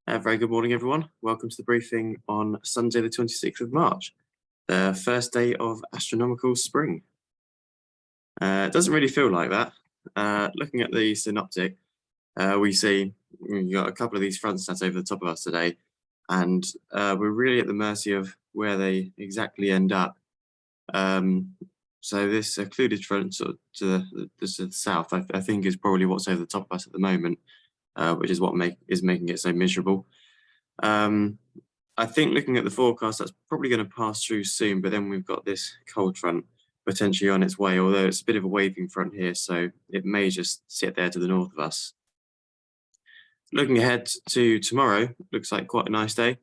Very good morning, everyone. Welcome to the briefing on Sunday, the 26th of March, the first day of astronomical spring. It doesn't really feel like that. Looking at the synoptic, we see we've got a couple of these fronts sat over the top of us today, and we're really at the mercy of where they exactly end up. So this occluded front sort of to the south, I think, is probably what's over the top of us at the moment. Which is what is making it so miserable. I think looking at the forecast, that's probably going to pass through soon, but then we've got this cold front potentially on its way, although it's a bit of a waving front here, so it may just sit there to the north of us. Looking ahead to tomorrow, looks like quite a nice day.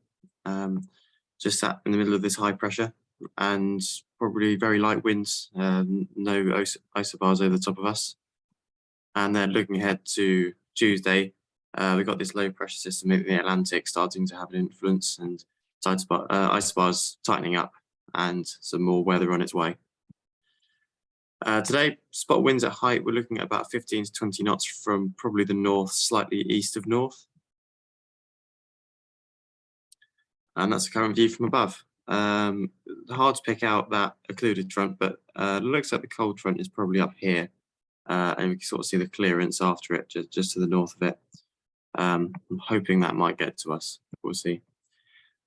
Just sat in the middle of this high pressure and probably very light winds, no isobars over the top of us. And then looking ahead to Tuesday, we've got this low pressure system in the Atlantic starting to have an influence, and isobars tightening up and some more weather on its way. Today, spot winds at height, we're looking at about 15 to 20 knots from probably the north, slightly east of north. And that's the current view from above. Hard to pick out that occluded front, but looks like the cold front is probably up here. And we can sort of see the clearance after it, just to the north of it. I'm hoping that might get to us. We'll see.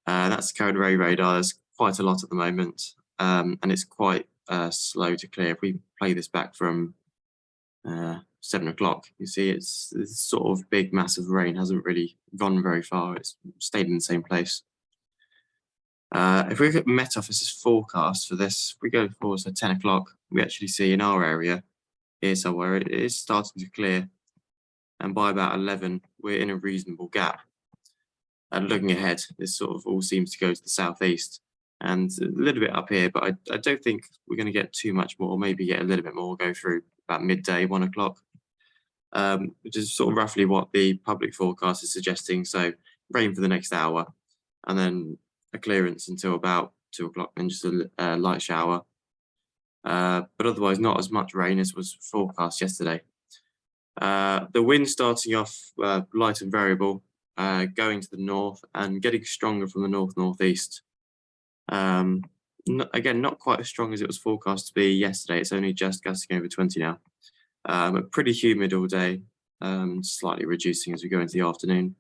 That's the current ray radar. There's quite a lot at the moment, and it's quite slow to clear. If we play this back from 7 o'clock, you see it's this sort of big, massive rain hasn't really gone very far. It's stayed in the same place. If we look at Met Office's forecast for this, if we go forward to 10 o'clock, we actually see in our area here somewhere it is starting to clear, and by about 11 we're in a reasonable gap. And looking ahead, this sort of all seems to go to the southeast and a little bit up here, but I don't think we're going to get too much more. Maybe get a little bit more, go through about midday, 1 o'clock, which is sort of roughly what the public forecast is suggesting. So rain for the next hour, and then a clearance until about 2 o'clock, and just a light shower. But otherwise not as much rain as was forecast yesterday. The wind starting off light and variable, going to the north and getting stronger from the north-northeast. Again, not quite as strong as it was forecast to be yesterday. It's only just gusting over 20 now. But pretty humid all day, slightly reducing as we go into the afternoon.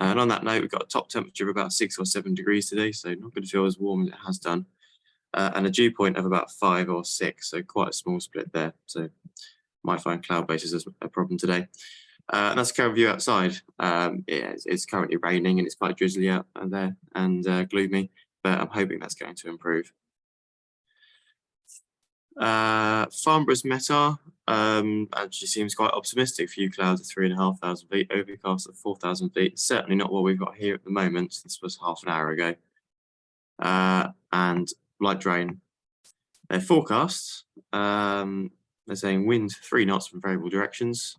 And on that note, we've got a top temperature of about 6 or 7 degrees today, so not going to feel as warm as it has done. And a dew point of about 5 or 6, so quite a small split there. So might find cloud bases as a problem today. And that's the current view outside. It's currently raining and it's quite drizzly out there and gloomy, but I'm hoping that's going to improve. Farnborough's METAR actually seems quite optimistic. Few clouds at 3,500 feet, overcast at 4,000 feet. Certainly not what we've got here at the moment. This was half an hour ago. And light rain. Their forecasts, they're saying wind 3 knots from variable directions.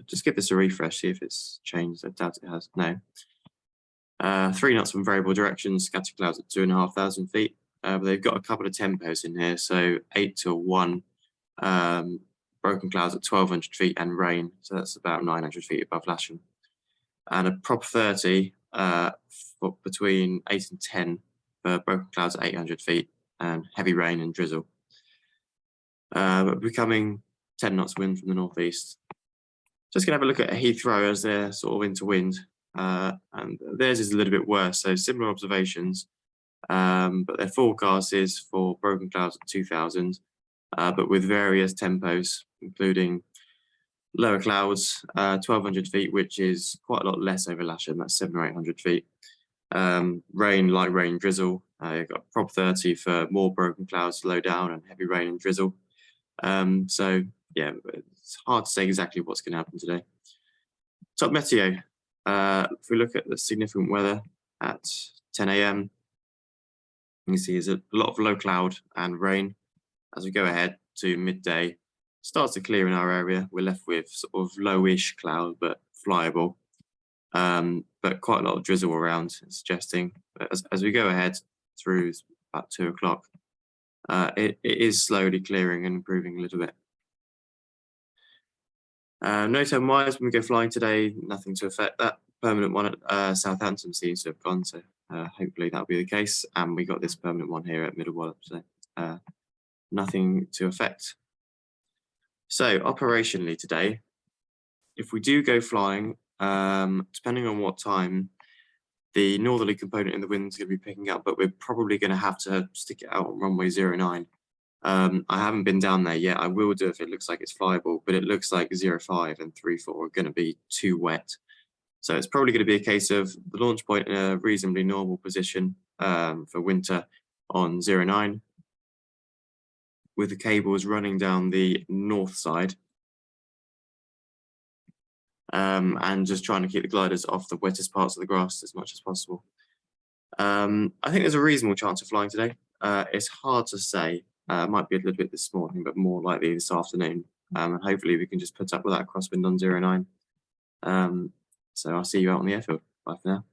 Just give this a refresh, see if it's changed. I doubt it has. No. 3 knots from variable directions, scattered clouds at 2,500 feet. But they've got a couple of tempos in here, so 8 to 1, broken clouds at 1,200 feet and rain, so that's about 900 feet above Lasham. And a prop 30 for between 8 and 10 for broken clouds at 800 feet and heavy rain and drizzle. But becoming 10 knots wind from the northeast. Just going to have a look at Heathrow as they're sort of into wind, and theirs is a little bit worse, so similar observations, but their forecast is for broken clouds at 2,000, but with various tempos, including lower clouds, 1,200 feet, which is quite a lot less over Lasham, that's 700 or 800 feet. Rain, light rain, drizzle. You've got prop 30 for more broken clouds low down and heavy rain and drizzle. So yeah, it's hard to say exactly what's going to happen today. Top meteo. If we look at the significant weather at 10 a.m, you can see there's a lot of low cloud and rain. As we go ahead to midday, starts to clear in our area. We're left with sort of lowish cloud, but flyable. But quite a lot of drizzle around, suggesting as we go ahead through about 2 o'clock, it is slowly clearing and improving a little bit. No time wise, when we go flying today, nothing to affect that. permanent one at Southampton seems to have gone, so hopefully that'll be the case. And we got this permanent one here at Middle Wallop, so nothing to affect. So operationally today, if we do go flying, depending on what time, the northerly component in the wind is going to be picking up, but we're probably going to have to stick it out on runway 09. I haven't been down there yet. I will do if it looks like it's flyable, but it looks like 05 and 34 are going to be too wet. So it's probably going to be a case of the launch point in a reasonably normal position for winter on 09, with the cables running down the north side. And just trying to keep the gliders off the wettest parts of the grass as much as possible. I think there's a reasonable chance of flying today. It's hard to say. Might be a little bit this morning, but more likely this afternoon. And hopefully we can just put up with that crosswind on 09. So I'll see you out on the airfield. Bye for now.